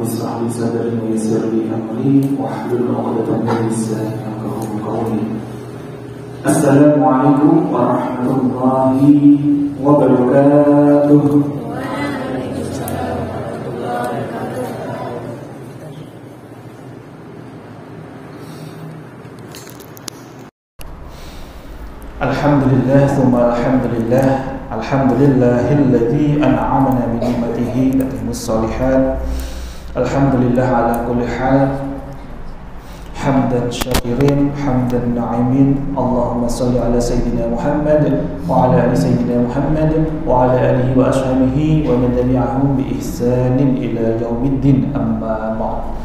اشرح لي صدري ويسر لي أمري واحلل عقدة من لساني يفقهوا قولي. السلام عليكم ورحمة الله وبركاته. Alhamdulillah thumma alhamdulillah. Alhamdulillahilladzi an'amana bi ni'matihi tatimmus shalihat. Alhamdulillah ala kulli hal. Hamdan syakirin, hamdan na'imin. Allahumma salli ala sayyidina Muhammad wa ala ali sayyidina Muhammad wa ala alihi wa ashabihi wa man tabi'ahum bi ihsanin ila yaumiddin. Amma ba'd.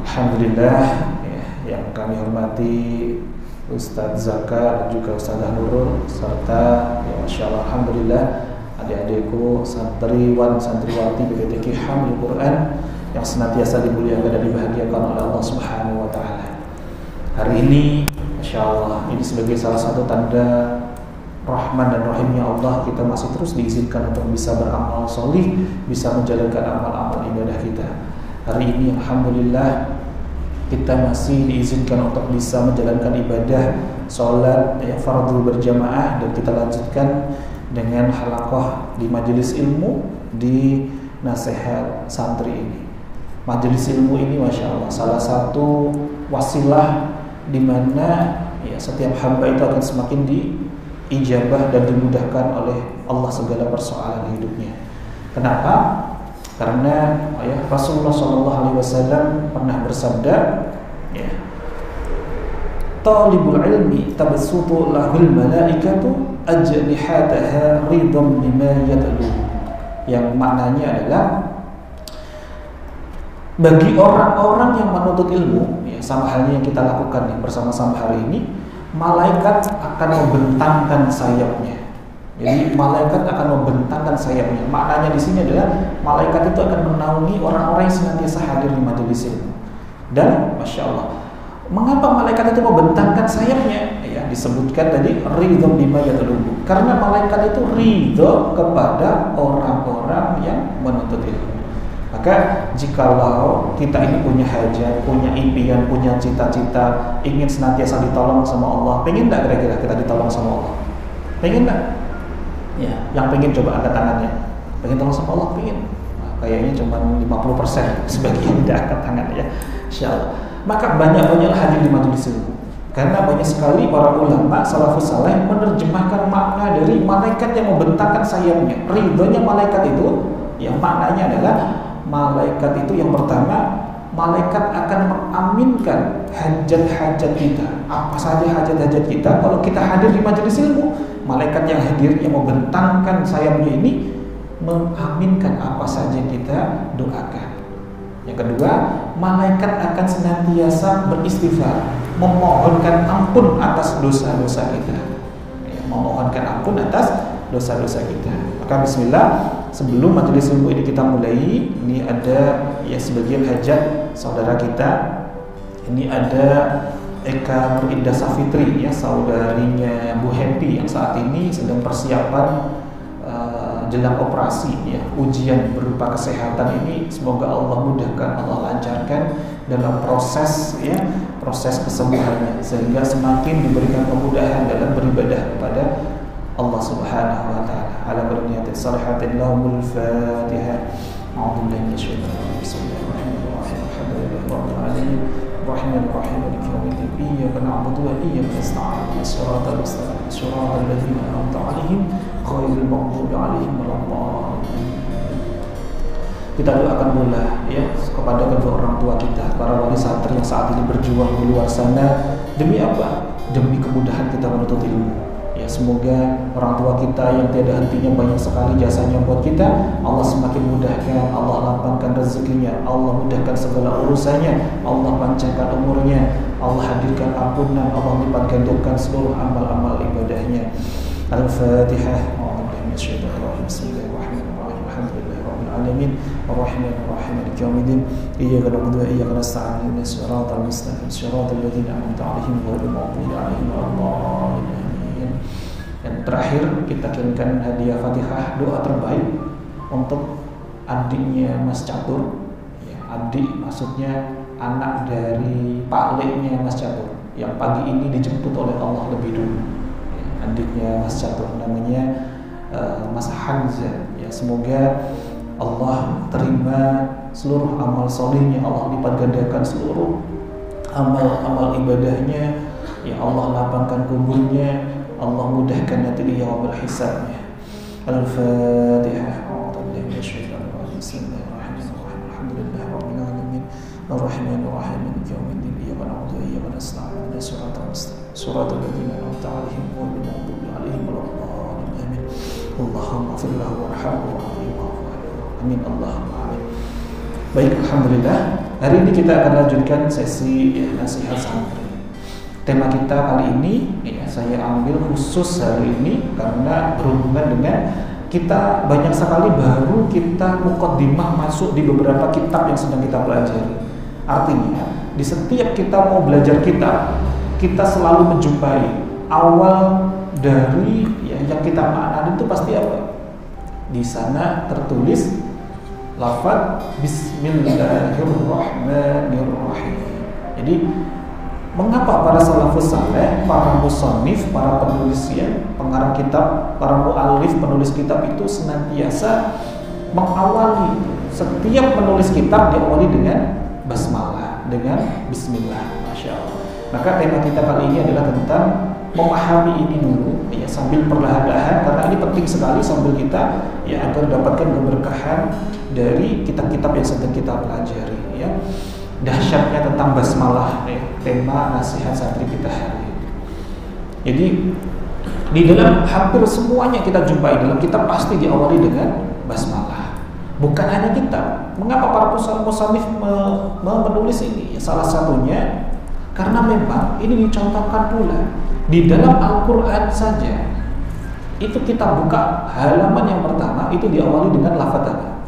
Alhamdulillah, yang kami hormati Ustadz Zaka dan juga Ustadzah Nurul serta ya Masya Allah, Alhamdulillah adik-adikku santriwan santriwati PPTQ Hamil Quran yang senantiasa dimuliakan dan dibahagiakan oleh Allah Subhanahu wa Ta'ala. Hari ini Masya Allah, ini sebagai salah satu tanda Rahman dan Rahimnya Allah, kita masih terus diizinkan untuk bisa beramal solih, bisa menjalankan amal-amal ibadah kita. Hari ini Alhamdulillah kita masih diizinkan untuk bisa menjalankan ibadah sholat ya, fardu berjamaah, dan kita lanjutkan dengan halaqah di majelis ilmu di nasihat santri ini. Majelis ilmu ini Masya Allah salah satu wasilah di mana ya, setiap hamba itu akan semakin diijabah dan dimudahkan oleh Allah segala persoalan hidupnya. Kenapa? Karena ya, Rasulullah SAW pernah bersabda, ya, talibul ilmi tabassutu lahul malaikatu ajnihataha ridham bima yatlu. Yang maknanya adalah bagi orang-orang yang menuntut ilmu, ya, sama halnya yang kita lakukan ya, bersama-sama hari ini, malaikat akan membentangkan sayapnya. Jadi malaikat akan membentangkan sayapnya. Maknanya di sini adalah malaikat itu akan menaungi orang-orang yang senantiasa hadir di majelis ilmu. Dan Masya Allah, mengapa malaikat itu membentangkan sayapnya? Ya, disebutkan tadi ridho bima yatlubu. Karena malaikat itu ridho kepada orang-orang yang menuntut ilmu. Maka jikalau kita ini punya hajat, punya impian, punya cita-cita, ingin senantiasa ditolong sama Allah, pengen enggak kira-kira kita ditolong sama Allah? Pengen enggak? Ya, yang pengen coba angkat tangannya. Pengen tolong sama Allah, pengen. Nah, kayaknya cuma 50%, sebagian tidak angkat tangan ya. Insyaallah. Maka banyak-banyaklah hadir di majelis ilmu. Karena banyak sekali para ulama salafus saleh menerjemahkan makna dari malaikat yang membentangkan sayapnya. Ridhonya malaikat itu, yang maknanya adalah malaikat itu yang pertama, malaikat akan mengaminkan hajat-hajat kita. Apa saja hajat-hajat kita kalau kita hadir di majelis ilmu, malaikat yang hadir yang membentangkan sayapnya ini mengaminkan apa saja kita doakan. Yang kedua, malaikat akan senantiasa beristighfar, memohonkan ampun atas dosa-dosa kita, ya, memohonkan ampun atas dosa-dosa kita. Maka bismillah, sebelum majelis ilmu ini kita mulai, ini ada ya sebagian hajat saudara kita. Ini ada Eka Nurida Safitri ya, saudarinya Bu Happy yang saat ini sedang persiapan jelang operasi ya, ujian berupa kesehatan ini. Semoga Allah mudahkan, Allah lancarkan dalam proses ya, proses kesembuhannya, sehingga semakin diberikan kemudahan dalam beribadah kepada Allah Subhanahu wa Ta'ala. Ala barniyatin salihatin lahumul Fatihah. A'udzubillahi minasyaitonir rajim. Bismillahirrahmanirrahim. Alhamdulillahirabbil alamin. Arrahmanirrahim. Maliki yaumiddin. Iyyaka na'budu wa iyyaka nasta'in. Shiratal mustaqim. Shiratal ladzina an'amta 'alaihim ghairil maghdubi 'alaihim waladdallin. Kita doakan pula ya kepada kedua orang tua kita, para wali santri yang saat ini berjuang di luar sana. Demi apa? Demi kemudahan kita menuntut ilmu. Ya, semoga orang tua kita yang tiada hentinya banyak sekali jasanya buat kita, Allah semakin mudahkan, Allah lapangkan rezekinya, Allah mudahkan segala urusannya, Allah panjangkan umurnya, Allah hadirkan ampunan, Allah lipat gandakan seluruh amal-amal ibadahnya. Al-Fatihah. Bismillahirrahmanirrahim. Alhamdulillahirabbil alamin. Arrahmanirrahim. Maliki yaumiddin. Iyyaka na'budu wa iyyaka nasta'in. Ihdinas siratal mustaqim. Siratal ladzina an'amta 'alaihim ghairil maghdubi 'alaihim waladdallin. Dan terakhir kita kirimkan hadiah Fatihah, doa terbaik untuk adiknya Mas Catur adik maksudnya anak dari Pak Leknya Mas Catur yang pagi ini dijemput oleh Allah lebih dulu. Adiknya Mas Catur namanya Mas Hamzah. Ya, semoga Allah terima seluruh amal solehnya, Allah lipat gandakan seluruh amal ibadahnya. Ya Allah lapangkan kuburnya, Allah mudahkan nanti di yaumul hisabnya. Al-Fatihah. Bismillahirrahmanirrahim. Alhamdulillahirabbil alamin. Ar-Rahmanir-Rahim. Maliki yaumiddin. Iyyaka na'budu wa iyyaka nasta'in. Ihdinas siratal mustaqim. Siratal ladzina an'amta 'alaihim ghairil maghdubi 'alaihim waladdallin. Amin. Allahumma ighfir lahu warhamhu wa'afihi wa'fu anhu. Amin. Allahumma amin. Baik, alhamdulillah. Hari ini kita akan lanjutkan sesi nasihat santri. Tema kita kali ini saya ambil khusus hari ini karena berhubungan dengan kita banyak sekali baru kita muqaddimah masuk di beberapa kitab yang sedang kita pelajari. Artinya di setiap kita mau belajar kitab, kita selalu menjumpai awal dari yang kita maknai itu pasti apa? Di sana tertulis lafaz Bismillahirrahmanirrahim. Jadi mengapa para salafus saleh, para musannif, para penulisnya, pengarang kitab, para muallif, penulis kitab itu senantiasa mengawali setiap menulis kitab diawali dengan basmalah, dengan bismillah. Masya Allah. Maka tema kita kali ini adalah tentang memahami ini dulu, ya, sambil perlahan-lahan karena ini penting sekali sambil kita agar dapatkan keberkahan dari kitab-kitab yang sedang kita pelajari. Ya. Dahsyatnya tentang basmalah, tema nasihat santri kita hari ini. Jadi di dalam hampir semuanya kita jumpai dalam kitab pasti diawali dengan basmalah. Bukan hanya kitab. Mengapa para musannif menulis ini? Ya, salah satunya karena memang ini dicontohkan pula di dalam Al-Quran saja. Itu kita buka halaman yang pertama itu diawali dengan lafaz apa?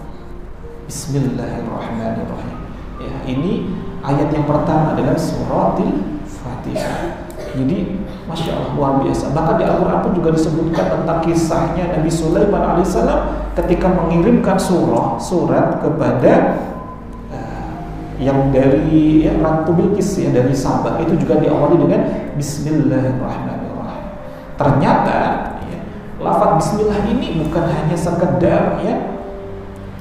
Bismillahirrahmanirrahim. Ya, ini ayat yang pertama dalam suratil Fatihah. Jadi Masya Allah luar biasa. Bahkan di Al-Quran pun juga disebutkan tentang kisahnya Nabi Sulaiman alaihissalam ketika mengirimkan surat kepada yang dari Ratu Bilqis dari Sabah, itu juga diawali dengan Bismillahirrahmanirrahim. Ternyata lafaz Bismillah ini bukan hanya sekedar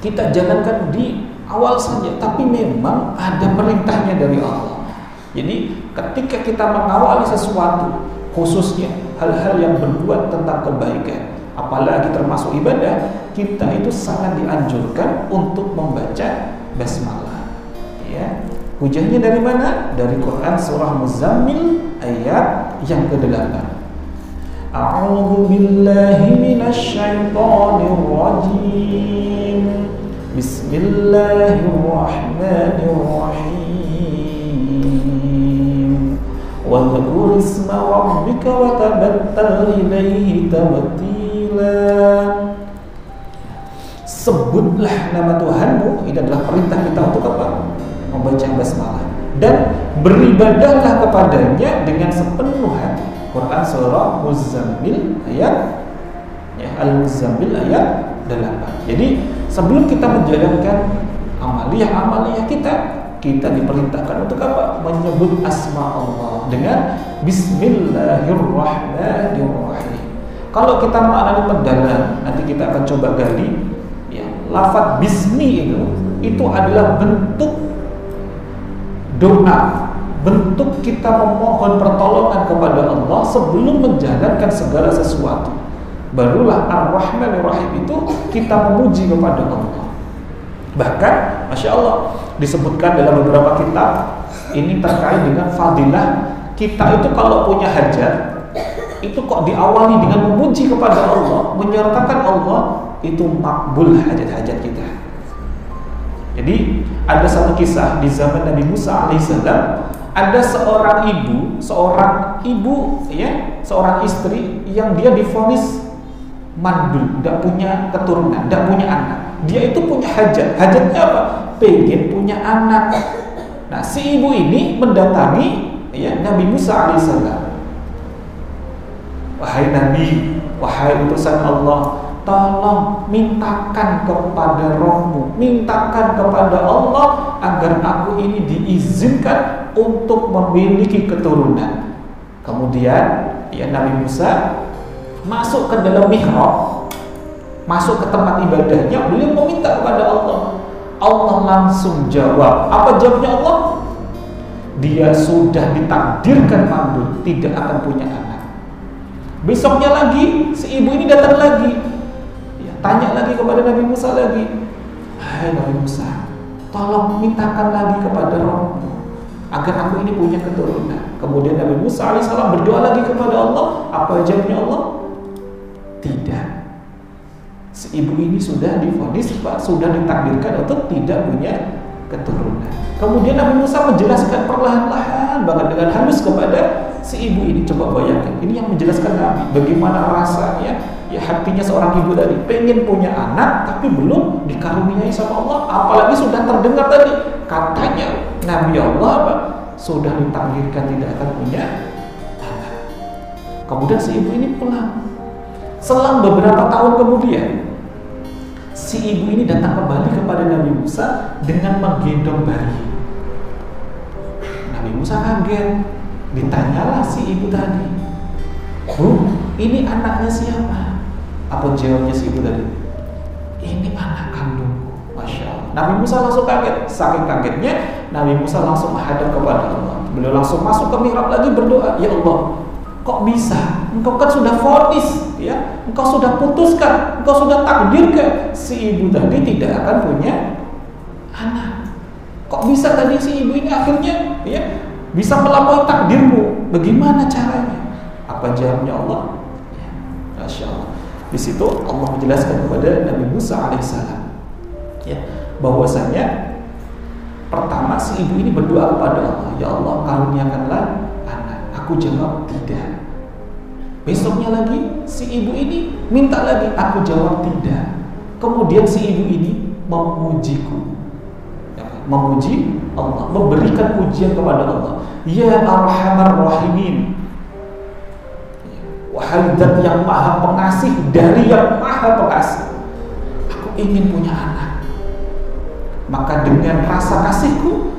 kita jalankan di awal saja, tapi memang ada perintahnya dari Allah. Jadi ketika kita mengawali sesuatu, khususnya hal-hal yang berbuat tentang kebaikan, apalagi termasuk ibadah, kita itu sangat dianjurkan untuk membaca basmalah. Ya, hujahnya dari mana? Dari Quran surah Muzammil ayat yang ke-8. A'udzu billahi minasy syaithanir rajim. Bismillahirrahmanirrahim. Wa dzkur isma rabbika wa tabattal ilaihi tabtila. Sebutlah nama Tuhanmu. Ini adalah perintah kita untuk apa? Membaca basmalah. Dan beribadahlah kepadanya dengan sepenuh hati. Quran surah Muzammil ayat Al-Muzammil ayat 8. Jadi sebelum kita menjalankan amaliyah kita diperintahkan untuk apa? Menyebut asma Allah dengan Bismillahirrahmanirrahim. Kalau kita maknanya mendalam, nanti kita akan coba gali. Lafaz bismi itu adalah bentuk doa, bentuk kita memohon pertolongan kepada Allah sebelum menjalankan segala sesuatu. Barulah Ar-Rahmanir-Rahim itu kita memuji kepada Allah. Bahkan Masya Allah disebutkan dalam beberapa kitab ini terkait dengan fadilah kita itu kalau punya hajat itu kok diawali dengan memuji kepada Allah, menyertakan Allah, itu makbul hajat-hajat kita. Jadi ada satu kisah di zaman Nabi Musa alaihissalam, ada seorang istri yang dia divonis mandul, tidak punya keturunan, tidak punya anak. Dia itu punya hajat. Hajatnya apa? Pengen punya anak. Nah, si ibu ini mendatangi Nabi Musa alaihissalam. Wahai Nabi, wahai utusan Allah, tolong mintakan kepada Rohmu, mintakan kepada Allah agar aku ini diizinkan untuk memiliki keturunan. Kemudian ya Nabi Musa masuk ke dalam mihrab, masuk ke tempat ibadahnya, beliau meminta kepada Allah. Allah langsung jawab. Apa jawabnya Allah? Dia sudah ditakdirkan mandul, tidak akan punya anak. Besoknya lagi, si ibu ini datang lagi, ya, tanya lagi kepada Nabi Musa lagi, hai Nabi Musa, tolong mintakan lagi kepada Rohmu agar aku ini punya keturunan. Kemudian Nabi Musa alaihissalam berdoa lagi kepada Allah. Apa jawabnya Allah? Tidak. Si ibu ini sudah divonis, sudah ditakdirkan untuk tidak punya keturunan. Kemudian Nabi Musa menjelaskan perlahan-lahan, bahkan dengan halus kepada si ibu ini. Coba bayangkan, ini yang menjelaskan Nabi bagaimana rasanya ya hatinya seorang ibu tadi, pengen punya anak tapi belum dikaruniai sama Allah, apalagi sudah terdengar tadi katanya Nabi Allah apa? Sudah ditakdirkan tidak akan punya anak. Kemudian si ibu ini pulang. Selang beberapa tahun kemudian, si ibu ini datang kembali kepada Nabi Musa dengan menggendong bayi. Nabi Musa kaget. Ditanyalah si ibu tadi, Bu, ini anaknya siapa? Apa jawabnya si ibu tadi? Ini anak kandungku. Masya Allah. Nabi Musa langsung kaget. Saking kagetnya, Nabi Musa langsung menghadap kepada Allah. Beliau langsung masuk ke mihrab lagi berdoa, ya Allah, kok bisa? Engkau kan sudah vonis, ya, engkau sudah putuskan, engkau sudah takdirkan si ibu tadi tidak akan punya anak. Kok bisa tadi si ibu ini akhirnya ya bisa melampaui takdirmu? Bagaimana caranya? Apa jawabnya Allah? Ya, Masya Allah. Di situ Allah menjelaskan kepada Nabi Musa alaihissalam, ya, bahwasanya pertama si ibu ini berdoa kepada Allah, ya Allah karuniakanlah anak. Aku jawab tidak. Besoknya lagi si ibu ini minta lagi, aku jawab tidak. Kemudian si ibu ini memujiku, memuji Allah, memberikan pujian kepada Allah. Ya Arhamar Rahimin, wahai Zat yang maha pengasih dari yang maha pengasih, aku ingin punya anak, maka dengan rasa kasihku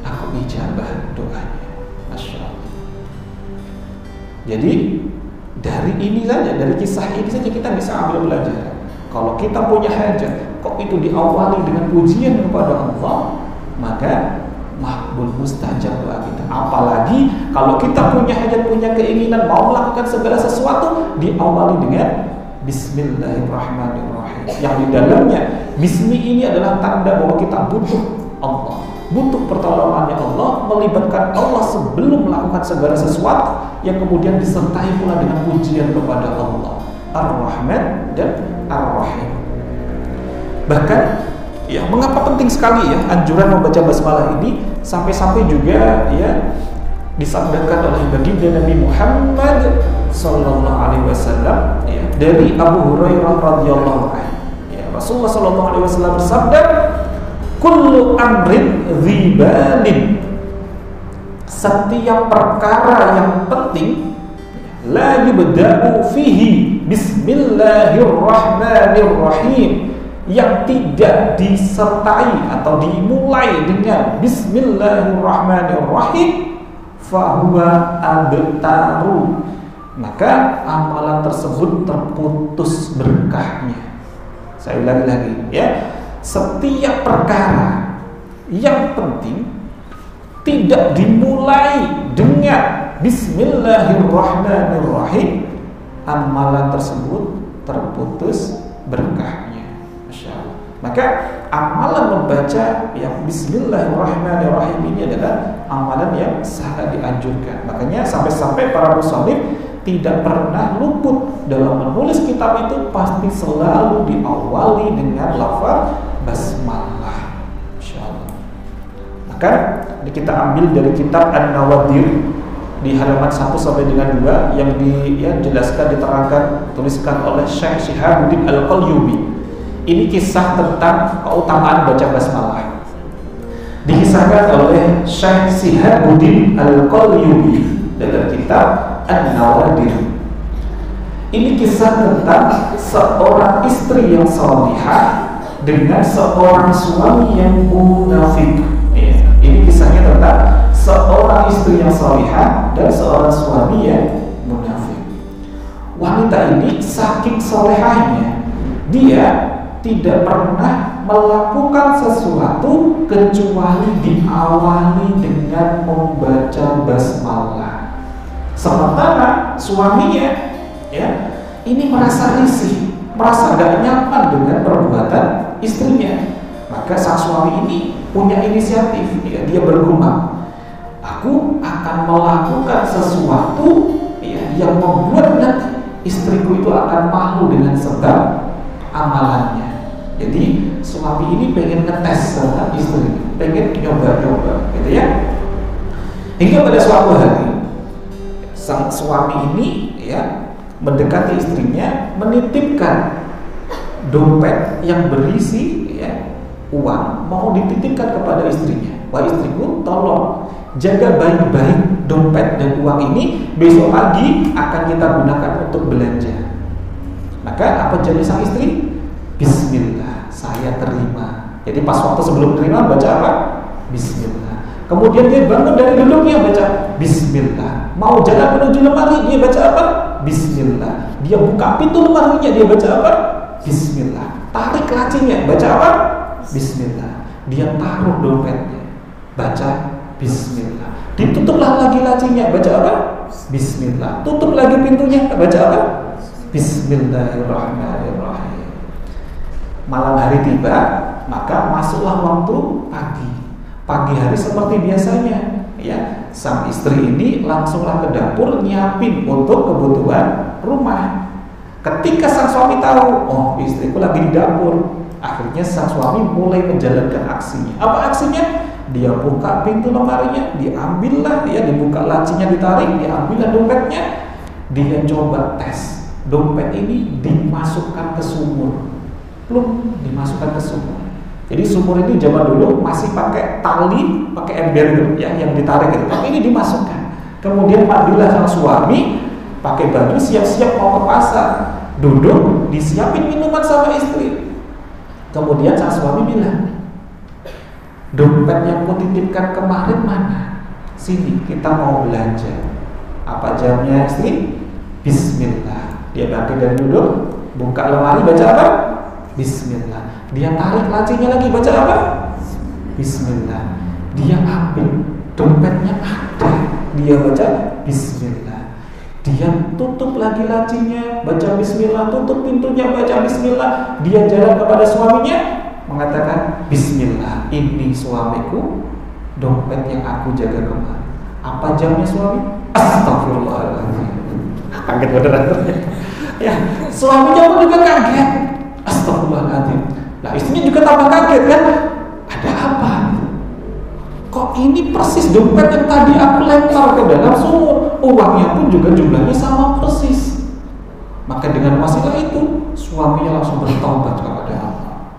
aku ijabah doanya. Masya Allah. Jadi dari ini saja, dari kisah ini saja kita bisa ambil pelajaran. Kalau kita punya hajat, kok itu diawali dengan pujian kepada Allah, maka makbul mustajab doa kita. Apalagi kalau kita punya hajat, punya keinginan, mau melakukan segala sesuatu, diawali dengan Bismillahirrahmanirrahim. Yang di dalamnya Bismi ini adalah tanda bahwa kita butuh Allah, butuh pertolongannya Allah, melibatkan Allah sebelum melakukan segala sesuatu, yang kemudian disertai pula dengan pujian kepada Allah Ar-Rahman dan Ar-Rahim. Bahkan ya, mengapa penting sekali ya anjuran membaca basmalah ini, sampai-sampai juga ya disabdakan oleh baginda Nabi Muhammad sallallahu alaihi wasallam ya, dari Abu Hurairah radhiyallahu anhu. Ya, Rasulullah sallallahu alaihi wasallam bersabda, kullu amrin dzibalin, setiap perkara yang penting la yubda'u fihi bismillahirrahmanirrahim, yang tidak disertai atau dimulai dengan Bismillahirrahmanirrahim, fahuwa abtaru, maka amalan tersebut terputus berkahnya. Saya ulangi lagi ya, setiap perkara yang penting tidak dimulai dengan Bismillahirrahmanirrahim, amalan tersebut terputus berkahnya. Masya Allah. Maka amalan membaca yang Bismillahirrahmanirrahim ini adalah amalan yang sangat dianjurkan. Makanya sampai-sampai para musallin tidak pernah luput dalam menulis kitab itu, pasti selalu diawali dengan lafaz basmalah. Masya Allah. Maka kita ambil dari kitab An-Nawadir di halaman 1 sampai dengan 2 yang dijelaskan, diterangkan, tuliskan oleh Syekh Syihabuddin Al-Qalyubi. Ini kisah tentang keutamaan baca basmalah. Dikisahkan oleh Syekh Syihabuddin Al-Qalyubi dalam kitab An-Nawadir. Ini kisah tentang seorang istri yang salihah dengan seorang suami yang munafik. Ya, ini kisahnya tentang seorang istri yang salihah dan seorang suami yang munafik. Wanita ini saking salehahnya, dia tidak pernah melakukan sesuatu kecuali diawali dengan membaca basmalah. Sementara suaminya, ya, ini merasa risih, merasa gak nyaman dengan perbuatan istrinya. Maka sang suami ini punya inisiatif, ya, dia bergumam, aku akan melakukan sesuatu, ya, yang membuat nanti istriku itu akan malu dengan sebab amalannya. Jadi suami ini pengen ngetes sama istri, pengen nyoba-nyoba, gitu ya. Hingga pada suatu hari sang suami ini, ya, mendekati istrinya, menitipkan dompet yang berisi, ya, uang, mau dititipkan kepada istrinya. Wah, istriku, tolong jaga baik-baik dompet dan uang ini, besok pagi akan kita gunakan untuk belanja. Maka apa jawab sang istri? Bismillah, saya terima. Jadi pas waktu sebelum terima baca apa? Bismillah. Kemudian dia bangun dari duduknya baca Bismillah. Mau jalan menuju lemari, dia baca apa? Bismillah. Dia buka pintu lemarinya, dia baca apa? Bismillah. Tarik lacinya, baca apa? Bismillah. Dia taruh dompetnya, baca Bismillah. Ditutuplah lagi lacinya, baca apa? Bismillah. Tutup lagi pintunya, baca apa? Bismillahirrahmanirrahim. Malam hari tiba, maka masuklah waktu pagi. Pagi hari seperti biasanya, ya, sang istri ini langsunglah ke dapur nyiapin untuk kebutuhan rumah. Ketika sang suami tahu, oh, istriku lagi di dapur, akhirnya sang suami mulai menjalankan aksinya. Apa aksinya? Dia buka pintu lemarinya, diambillah, ya, dibuka lacinya, ditarik, diambillah dompetnya. Dia coba tes, dompet ini dimasukkan ke sumur, belum dimasukkan ke sumur. Jadi sumur ini zaman dulu masih pakai tali, pakai ember itu, ya, yang ditarik itu. Tapi ini dimasukkan. Kemudian mandilah sang suami, pakai baju, siap-siap mau ke pasar, duduk, disiapin minuman sama istri. Kemudian sang suami bilang, dompet yang kutitipkan kemarin mana? Sini, kita mau belanja. Apa jamnya istri? Bismillah. Dia bangkit dan duduk, buka lemari, baca apa? Bismillah. Dia tarik lacinya lagi, baca apa? Bismillah. Dia ambil dompetnya, ada, dia baca Bismillah. Dia tutup lagi lacinya, baca Bismillah. Tutup pintunya, baca Bismillah. Dia jalan kepada suaminya, mengatakan Bismillah, ini suamiku, dompet yang aku jaga kemarin. Apa jamnya suami? Astagfirullahaladzim. Kaget beneran. Ya, suaminya pun juga kaget. Astagfirullahaladzim. Nah, istrinya juga tambah kaget kan? Ada apa? Kok ini persis dompet yang tadi aku lempar ke dalam sumur? Uangnya pun juga jumlahnya sama persis. Maka dengan wasilah itu suaminya langsung bertaubat kepada Allah.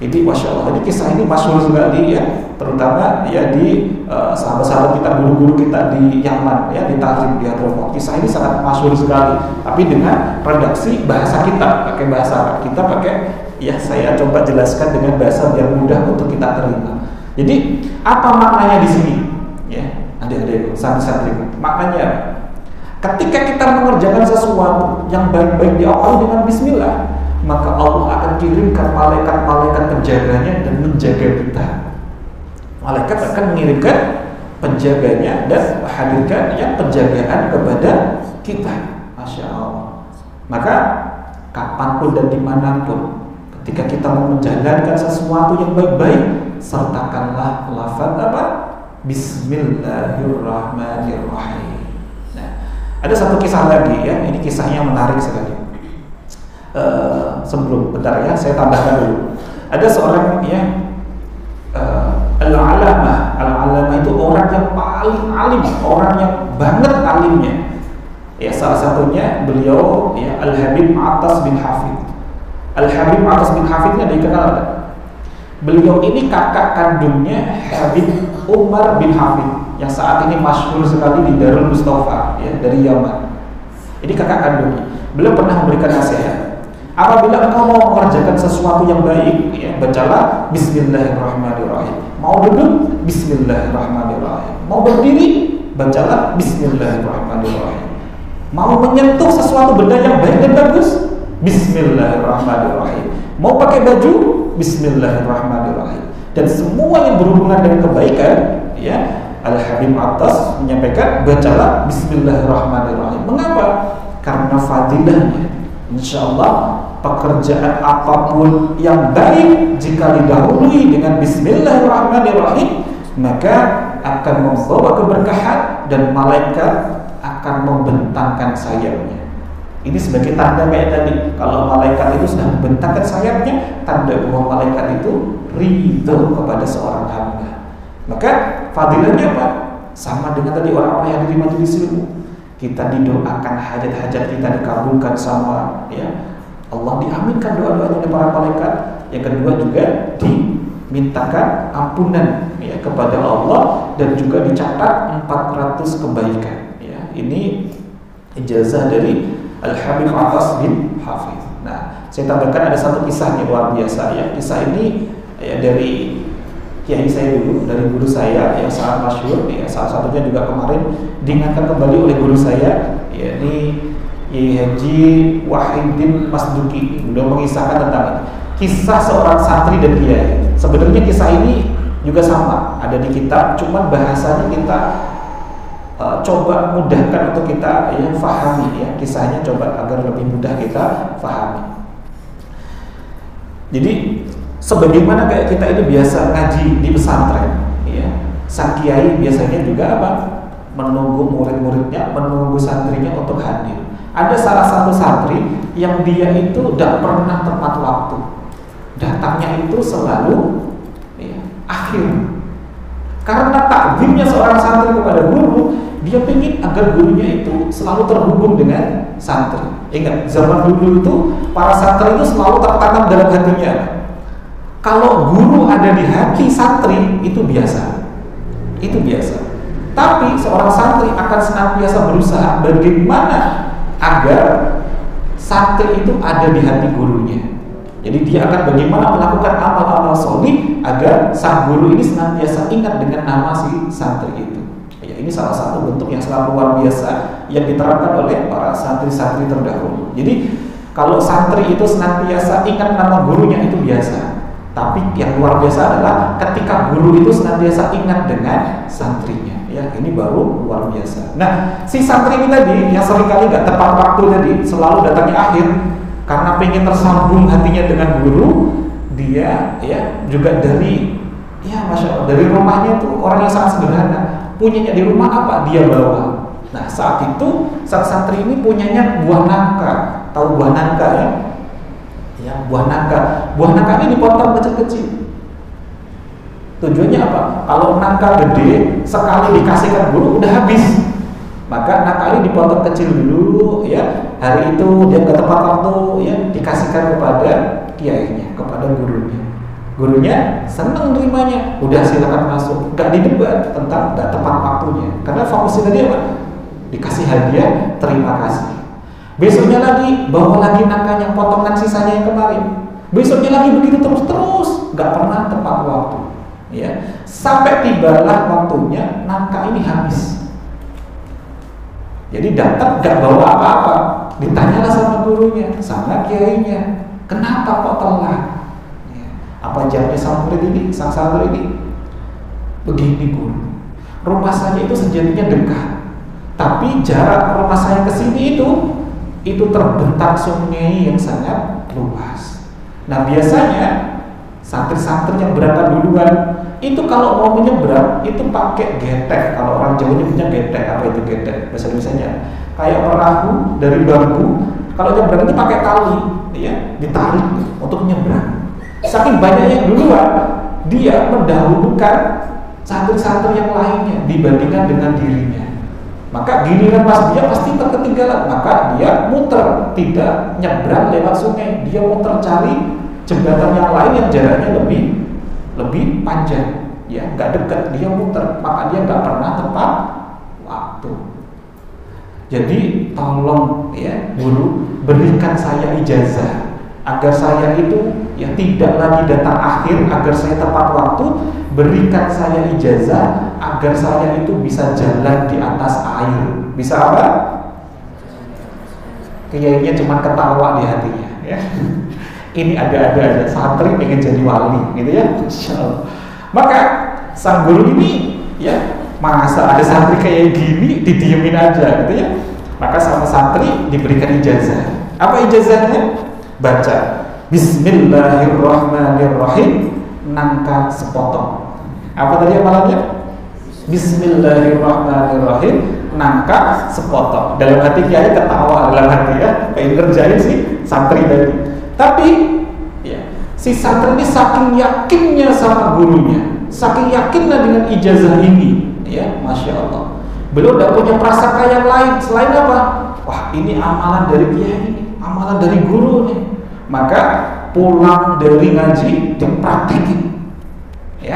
Jadi masya Allah, jadi kisah ini masyhur sekali, ya, terutama, ya, di sahabat-sahabat kita, guru-guru kita di Yaman, ya, di Tarim, di Hadramawt. Kisah ini sangat masyhur sekali, tapi dengan redaksi bahasa kita, pakai bahasa Arab. Kita pakai, ya, saya coba jelaskan dengan bahasa yang mudah untuk kita terima. Jadi apa maknanya di sini, ya, adik-adik, santri-santriku? Maknanya, ketika kita mengerjakan sesuatu yang baik-baik diawali dengan Bismillah, maka Allah akan kirimkan malaikat-malaikat penjaganya dan menjaga kita. Malaikat akan mengirimkan penjaganya dan menghadirkan yang penjagaan kepada kita. Masya Allah. Maka kapanpun dan dimanapun, ketika kita mau menjalankan sesuatu yang baik-baik, sertakanlah lafaz apa? Bismillahirrahmanirrahim. Nah, ada satu kisah lagi, ya. Ini kisahnya menarik sekali. Sebelum, bentar, ya, saya tambahkan dulu. Ada seorang, ya, al-alamah itu orang yang paling alim, orang yang banget alimnya. Ya, salah satunya beliau, ya, Al-Habib Atas bin Hafid. Al-Habib Atas bin Hafid ini dikenal ada. Beliau ini kakak kandungnya Habib Umar bin Hafid yang saat ini masyhur sekali di Darul Mustafa, ya, dari Yaman. Ini kakak kandungnya. Beliau pernah memberikan nasihat, apabila engkau mau mengerjakan sesuatu yang baik, ya, bacalah Bismillahirrahmanirrahim. Mau duduk, Bismillahirrahmanirrahim. Mau berdiri, bacalah Bismillahirrahmanirrahim. Mau menyentuh sesuatu benda yang baik dan bagus, Bismillahirrahmanirrahim. Mau pakai baju, Bismillahirrahmanirrahim. Dan semua yang berhubungan dengan kebaikan, ya, Al-Habib Attas menyampaikan, bacalah Bismillahirrahmanirrahim. Mengapa? Karena fadilahnya, insya Allah pekerjaan apapun yang baik jika didahului dengan Bismillahirrahmanirrahim, maka akan membawa keberkahan dan malaikat akan membentangkan sayapnya. Ini sebagai tanda kayak tadi, kalau malaikat itu sudah membentangkan sayapnya, tanda bahwa malaikat itu ridho kepada seorang hamba. Maka fadilahnya apa? Sama dengan tadi orang-orang yang di majelis ilmu. Kita didoakan hajat-hajat kita dikabulkan sama, ya, Allah diaminkan doa-doanya oleh para malaikat. Yang kedua juga dimintakan ampunan, ya, kepada Allah dan juga dicatat 400 kebaikan. Ya, ini ijazah dari Al-Habib Attas bin Hafiz. Nah, saya tambahkan ada satu kisah yang luar biasa, ya. Kisah ini, ya, dari kiai saya dulu, dari guru saya yang sangat masyhur, ya, salah satunya juga kemarin diingatkan kembali oleh guru saya, yakni Kiai Haji Wahidin Masduki. Beliau mengisahkan tentang kisah seorang santri dan kiai. Sebenarnya kisah ini juga sama, ada di kitab, cuman bahasanya kita coba mudahkan untuk kita, ya, fahami, ya, kisahnya coba agar lebih mudah kita fahami. Jadi sebagaimana kayak kita ini biasa ngaji di pesantren, ya, sang kiai biasanya juga apa? Menunggu murid-muridnya, menunggu santrinya untuk hadir. Ada salah satu santri yang dia itu tidak pernah tepat waktu, datangnya itu selalu, ya, akhir. Karena takzimnya seorang santri kepada guru, dia ingin agar gurunya itu selalu terhubung dengan santri. Ingat, zaman dulu itu para santri itu selalu tertanam dalam hatinya, kalau guru ada di hati santri, itu biasa. Itu biasa. Tapi seorang santri akan senantiasa berusaha bagaimana agar santri itu ada di hati gurunya. Jadi dia akan bagaimana melakukan amal-amal sholih agar sang guru ini senantiasa ingat dengan nama si santri itu. Ya, ini salah satu bentuk yang sangat luar biasa yang diterapkan oleh para santri-santri terdahulu. Jadi kalau santri itu senantiasa ingat nama gurunya, itu biasa. Tapi yang luar biasa adalah ketika guru itu senantiasa ingat dengan santrinya. Ya, ini baru luar biasa. Nah, si santri ini tadi yang seringkali nggak tepat waktu tadi, selalu datangnya akhir, karena pengen tersambung hatinya dengan guru, dia, ya, juga dari, ya, masya Allah, dari rumahnya tuh orang yang sangat sederhana. Punyanya di rumah apa? Dia bawa. Nah, saat itu sang santri ini punyanya buah nangka. Tahu buah nangka, ya? Ya, buah nangka. Buah nangka ini dipotong kecil-kecil. Tujuannya apa? Kalau nangka gede sekali dikasihkan guru udah habis. Maka nangka ini dipotong kecil dulu, ya. Hari itu dia nggak tepat waktu, ya, dikasihkan kepada kiainya, kepada gurunya. Gurunya senang terimanya, udah silakan masuk, nggak didebat tentang nggak tepat waktunya. Karena fokusnya tadi apa? Dikasih hadiah, terima kasih. Besoknya lagi bawa lagi nangkanya, potongan sisanya yang kemarin. Besoknya lagi begitu terus, nggak pernah tepat waktu. Ya, sampai tibalah waktunya nangka ini habis. Jadi datang nggak bawa apa-apa, ditanyalah sama gurunya, sama kiainya, kenapa kok telat? Ya, apa jamnya sang murid ini, sang santri ini? Begini guru, rumah saya itu sejatinya dekat, tapi jarak rumah saya ke sini itu terbentang sungai yang sangat luas. Nah, biasanya santri-santri yang berangkat duluan itu kalau mau menyeberang itu pakai getek. Kalau orang Jawa punya getek. Apa itu getek? Bahasa Indonesianya kayak perahu dari bambu. Kalau nyebrang itu pakai tali, ya, ditarik untuk nyebrang. Saking banyaknya duluan, dia mendahulukan santri-santri yang lainnya dibandingkan dengan dirinya. Maka giliran pas dia pasti terketinggalan. Maka dia muter, tidak nyebrang lewat sungai, dia muter cari jembatan yang lain yang jaraknya lebih panjang, ya, nggak dekat, dia muter, maka dia nggak pernah tepat waktu. Jadi tolong ya guru, berikan saya ijazah agar saya itu ya tidak lagi datang akhir, agar saya tepat waktu. Berikan saya ijazah agar saya itu bisa jalan di atas air. Bisa apa? Kayaknya cuma ketawa di hatinya ya. Ini ada santri pengen jadi wali gitu ya, Masya Allah. Maka sang guru ini ya, masa ada santri kayak gini didiemin aja gitu ya. Maka sama santri diberikan ijazah. Apa ijazahnya? Baca Bismillahirrahmanirrahim, nangka sepotong. Apa tadi amalannya? Bismillahirrahmanirrahim, nangka sepotong. Dalam hati kiai ketawa, dalam hati ya, pengen ngerjain si santri tadi. Tapi ya, si santri ini saking yakinnya sama gurunya, saking yakinnya dengan ijazah ini ya, Masya Allah, beliau tidak punya prasangka yang lain selain apa? Wah, ini amalan dari kiai ini, amalan dari guru nih. Maka pulang dari ngaji dipraktekin ya,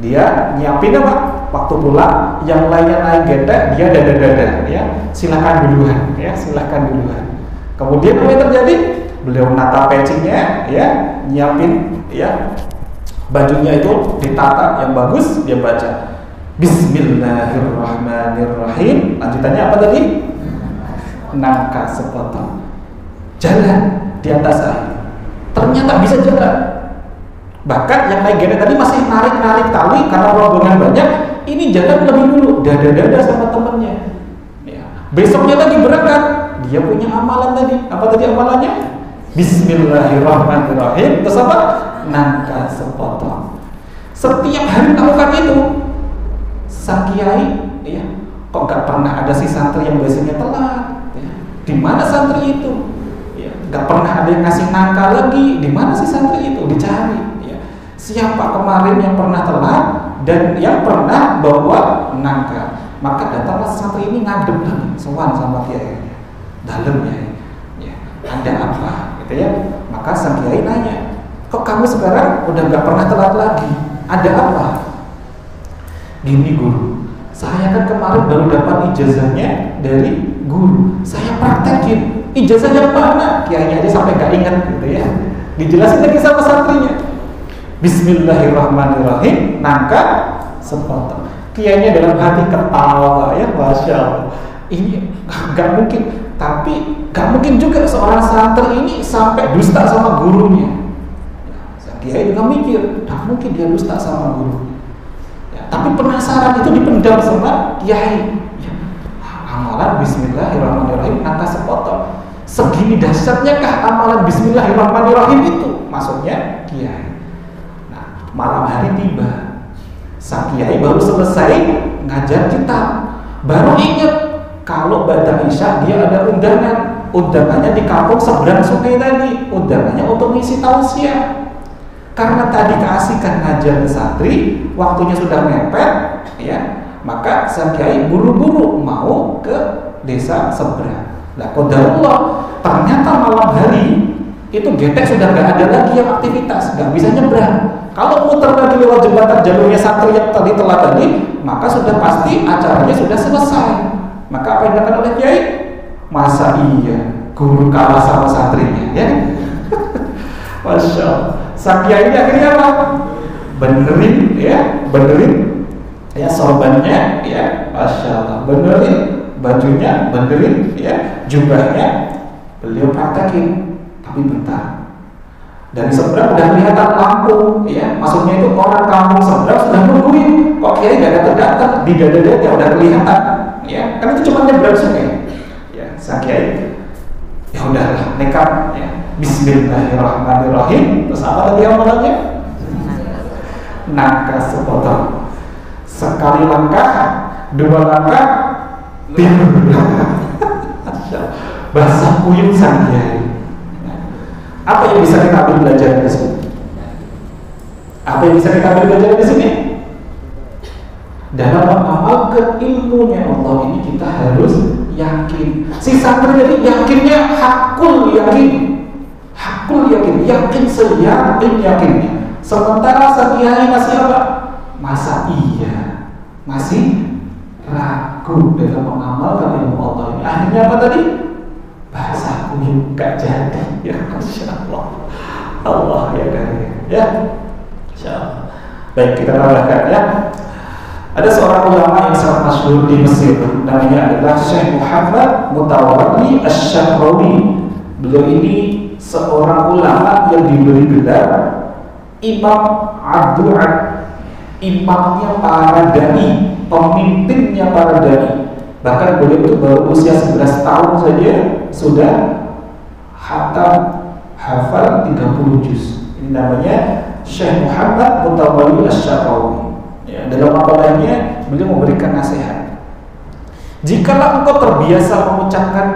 dia nyiapin apa? Waktu pulang yang lainnya naik gede, dia dada ya, silakan duluan ya, silakan duluan. Kemudian apa yang terjadi? Beliau menata pecinya ya, nyiapin ya, bajunya itu ditata yang bagus, dia baca Bismillahirrahmanirrahim. Lanjutannya apa tadi? Nangka sepotong. Jalan di atas air. Ternyata bisa jalan. Bahkan yang naik gede tadi masih narik tali karena rombongan banyak. Ini jalan lebih dulu, dada sama temennya ya. Besoknya lagi berangkat, dia punya amalan tadi. Apa tadi amalannya? Bismillahirrahmanirrahim. Terus apa? Nangka sepotong. Setiap hari melakukan itu. Sang kiai ya, kok gak pernah ada si santri yang biasanya telat ya. Di mana santri itu ya, gak pernah ada yang ngasih nangka lagi. Di mana si santri itu? Dicari ya. Siapa kemarin yang pernah telat dan yang pernah bawa nangka? Maka datanglah santri ini ngadep lagi, sowan sama kiai dalamnya ya, ada apa gitu ya. Maka sang kiai nanya, kok kamu sekarang udah gak pernah telat lagi, ada apa? Gini guru, saya kan kemarin baru dapat ijazahnya dari guru, saya praktekin. Ijazah yang mana? Kiainya aja sampai gak ingat gitu ya. Dijelasin lagi sama santrinya. Bismillahirrahmanirrahim, nangka sepotong. Kiainya dalam hati ketawa ya, Masya Allah. Ini gak mungkin. Tapi gak mungkin juga seorang santri ini sampai dusta sama gurunya. Kiai juga mikir, gak mungkin dia dusta sama guru. Tapi penasaran itu dipendam sama kiai ya. Amalan Bismillahirrahmanirrahim nangka sepotong. Segini dahsyatnya kah amalan Bismillahirrahmanirrahim itu? Maksudnya kiai. Nah, malam hari tiba, sang kiai baru selesai ngajar kitab, baru ingat kalau pada Isya dia ada undangan. Undangannya di kampung seberang sungai tadi. Undangannya untuk ngisi tausiah. Karena tadi keasikan ngajar ke santri, waktunya sudah mepet, ya, maka sang kiai buru-buru mau ke desa seberang. Nah, qadarullah, ternyata malam hari itu getek sudah nggak ada lagi yang aktivitas, nggak bisa nyebrang. Kalau muter lagi lewat jembatan jalurnya santri yang tadi telat tadi, maka sudah pasti acaranya sudah selesai. Maka apa yang dilakukan oleh kiai? Masa iya guru kalah sama santrinya, ya? Masya Allah. Sang kiai ini akhirnya apa? Benerin ya sorbannya ya, Masya Allah, benerin bajunya, benerin ya jubahnya, beliau praktekin. Tapi bentar, dari seberang udah kelihatan lampu ya, maksudnya itu orang kampung seberang sudah nungguin. Kok kiai gak datang-datang, di dada-dada udah kelihatan ya, kan itu cuma nyebrang sungai ya. Sang kiai ya udahlah, nekat ya, Bismillahirrahmanirrahim. Terus apa tadi amalannya? Nangka sepotong. Sekali langkah, dua langkah, tidur. Basah kuyup sang kiai. Apa yang bisa kita ambil belajar di sini? Apa yang bisa kita ambil belajar di sini? Dalam mengamalkan ilmunya Allah ini kita harus yakin. Si santri tadi yakinnya hakul yakin. Hakul yakin, yakin seyakin-yakinnya. Sementara sang kiai masih apa? Masa iya? Masih ragu. ragu dalam mengamalkan ilmu Allah ini. Akhirnya apa tadi? Bahasaku gak jadi. Ya Masya Allah. Allah ya kan. Ya Masya Allah. Baik, kita tambahkan ya. Ada seorang ulama yang sangat masyhur di Mesir, namanya adalah Syekh Muhammad Mutawalli Asy-Syahrawi. Beliau ini seorang ulama yang diberi gelar Imam Abdul Ad, imamnya para dai, pemimpinnya para dai. Bahkan beliau itu baru usia 11 tahun saja sudah hafal 30 juz. Ini namanya Syekh Muhammad Mutawalli Asy-Syahrawi. Ya, dalam apalanya beliau memberikan nasihat. Jikalau engkau terbiasa mengucapkan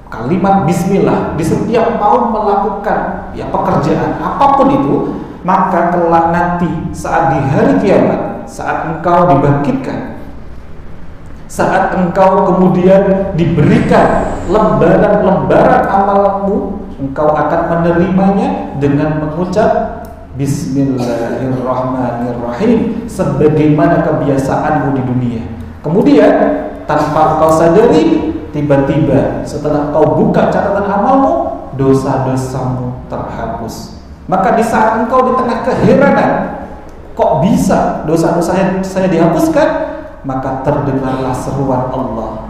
kalimat bismillah di setiap mau melakukan ya pekerjaan apapun itu, maka kelak nanti saat di hari kiamat, saat engkau dibangkitkan, saat engkau kemudian diberikan lembaran-lembaran amalmu, engkau akan menerimanya dengan mengucap Bismillahirrahmanirrahim sebagaimana kebiasaanmu di dunia. Kemudian tanpa kau sadari, tiba-tiba setelah kau buka catatan amalmu, dosa-dosamu terhapus. Maka di saat engkau di tengah keheranan, kok bisa dosa-dosa saya dihapuskan? Maka terdengarlah seruan Allah,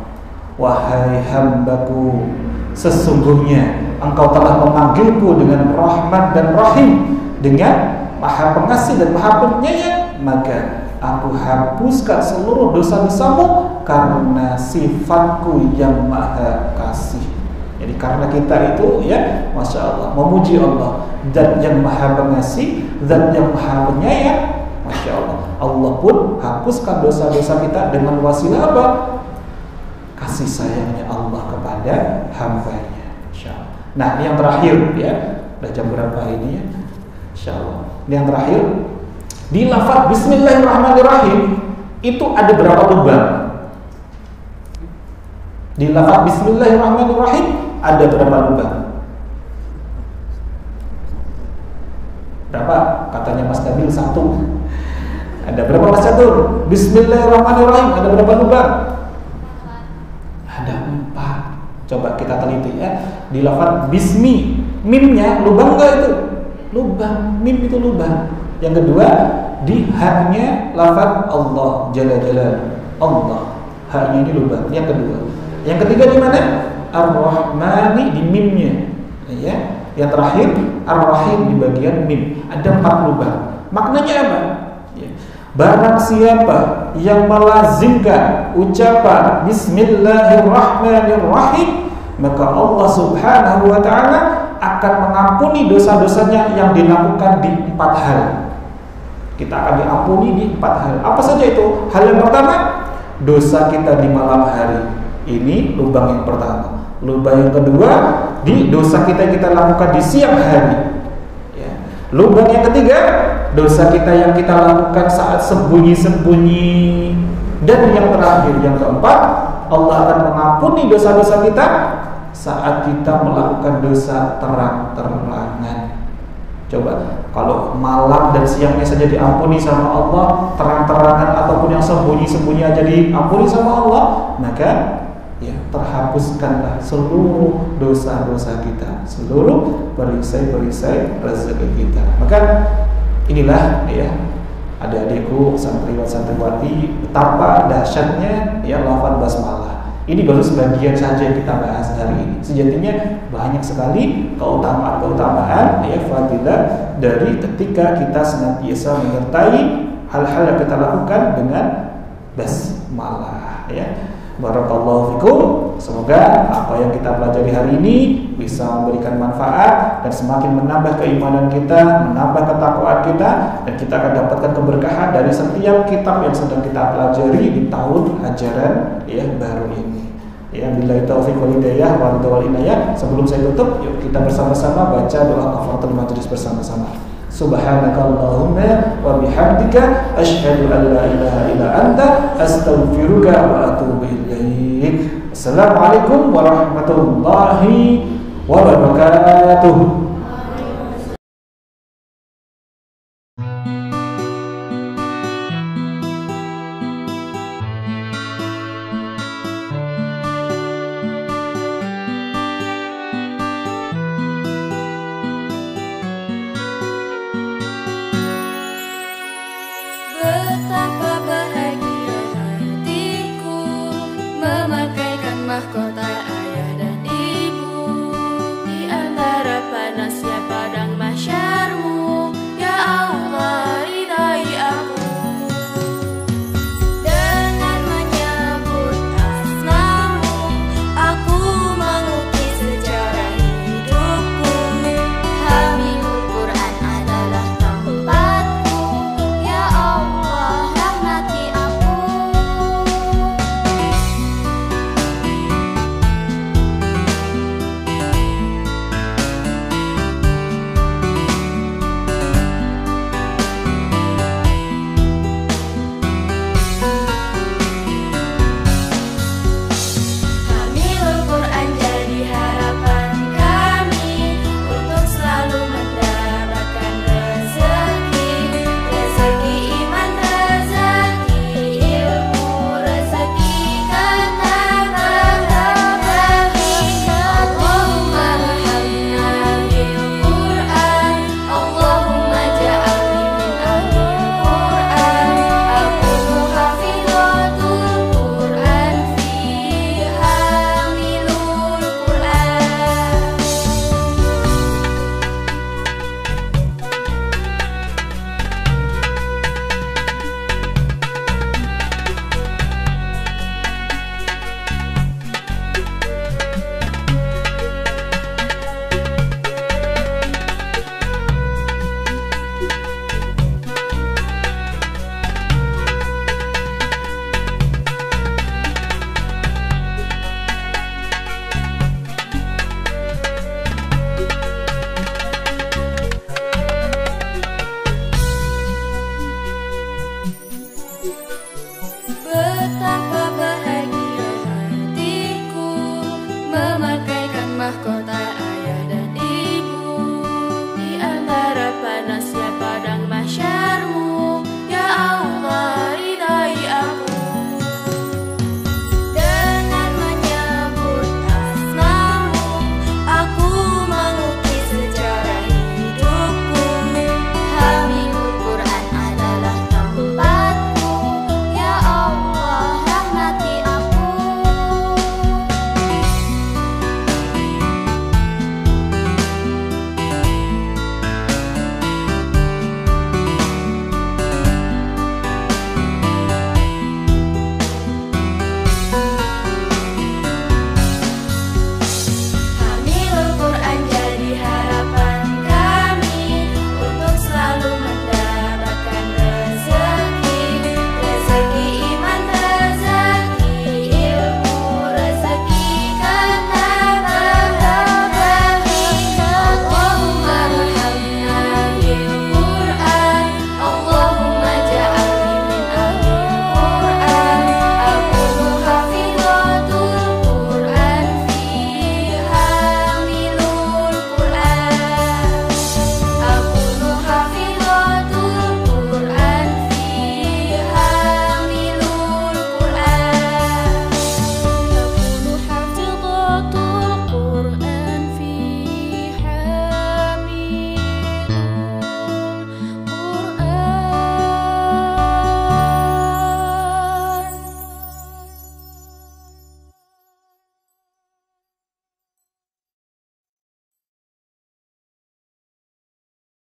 wahai hambaku, sesungguhnya engkau telah memanggilku dengan Rahman dan Rahim, dengan Maha Pengasih dan Maha Penyayang, maka aku hapuskan seluruh dosa-dosamu karena sifatku yang Maha Kasih. Jadi karena kita itu ya Masya Allah memuji Allah, Zat yang Maha Pengasih, Zat yang Maha Penyayang, Masya Allah, Allah pun hapuskan dosa-dosa kita dengan wasilah apa? Kasih sayangnya Allah kepada hambanya. Masya Allah. Nah yang terakhir ya, udah jam berapa ini ya? Insya Allah. Yang terakhir, di lafaz Bismillahirrahmanirrahim itu ada berapa lubang? Di lafaz Bismillahirrahmanirrahim ada berapa lubang? Berapa? Katanya Mas Nabil 1. Ada berapa Mas Catur? Bismillahirrahmanirrahim ada berapa lubang? Ada 4. Coba kita teliti ya. Di lafaz Bismi, mimnya lubang enggak itu? Lubang, mim itu lubang. Yang kedua, di haknya lafaz Allah Jalla Jalaluhu. Allah, haknya ini lubang. Yang kedua. Yang ketiga di mana? Ar-Rahmani di mimnya. Ya. Yang terakhir Ar-Rahim di bagian mim. Ada 4 lubang. Maknanya apa? Ya. Barang siapa yang melazimkan ucapan Bismillahirrahmanirrahim, maka Allah Subhanahu wa ta'ala akan mengampuni dosa-dosanya yang dilakukan di 4 hal. Kita akan diampuni di 4 hal. Apa saja itu? Hal yang pertama, dosa kita di malam hari. Ini lubang yang pertama. Lubang yang kedua, di dosa kita yang kita lakukan di siang hari. Ya. Lubang yang ketiga, dosa kita yang kita lakukan saat sembunyi-sembunyi. Dan yang terakhir, yang keempat, Allah akan mengampuni dosa-dosa kita saat kita melakukan dosa terang-terangan. Coba, kalau malam dan siangnya saja diampuni sama Allah, terang-terangan ataupun yang sembunyi-sembunyi aja diampuni sama Allah, maka ya terhapuskanlah seluruh dosa-dosa kita, seluruh perisai-perisai rezeki kita. Maka inilah ya adik-adikku santriwan-santriwati, betapa dahsyatnya ya lafaz basmalah. Ini baru sebagian saja yang kita bahas hari ini. Sejatinya banyak sekali keutamaan-keutamaan ya fadilah dari ketika kita senantiasa menyertai hal-hal yang kita lakukan dengan basmalah ya. Barakallahu fikum. Semoga apa yang kita pelajari hari ini bisa memberikan manfaat dan semakin menambah keimanan kita, menambah ketakwaan kita, dan kita akan dapatkan keberkahan dari setiap kitab yang sedang kita pelajari di tahun ajaran ya baru ini. Ya, billahi taufiq wal hidayah wa ridha wal inayah. Sebelum saya tutup, yuk kita bersama-sama baca doa kafaratul majlis bersama-sama. Subhanakallahumma wa bihamdika asyhadu an la ilaha illa anta astaghfiruka wa atubu ilaik. Assalamualaikum warahmatullahi wabarakatuh.